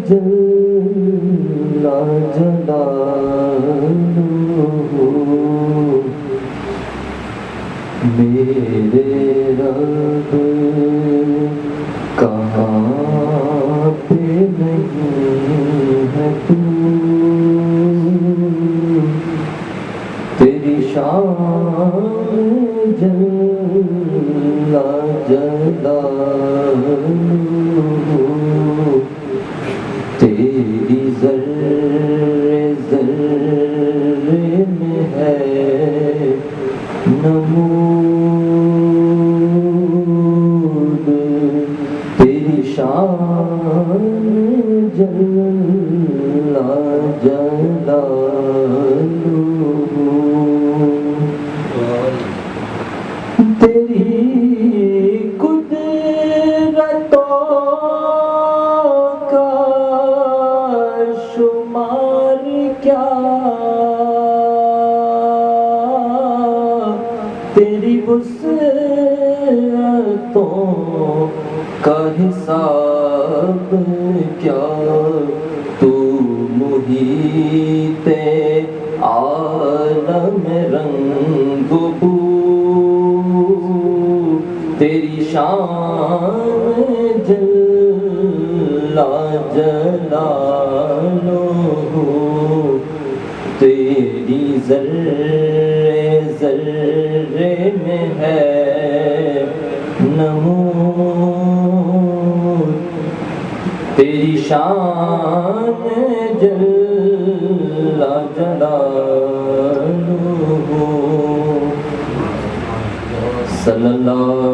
جل جلالہ میرے رب کہاں پہ نہیں ہے تو، تیری شان جل جلالہ تیری ذرے ذرے میں ہے نمود، تیری شان جل جلالہ تیری قدرتوں کا شمار کیا، تیری وسعتوں کا حساب کیا، تو محیط عالم رنگ و بو، تیری شان جل جلالہ تیری ذرے ذرے میں ہے نمود، تیری شان جل جلالہ صلی اللہ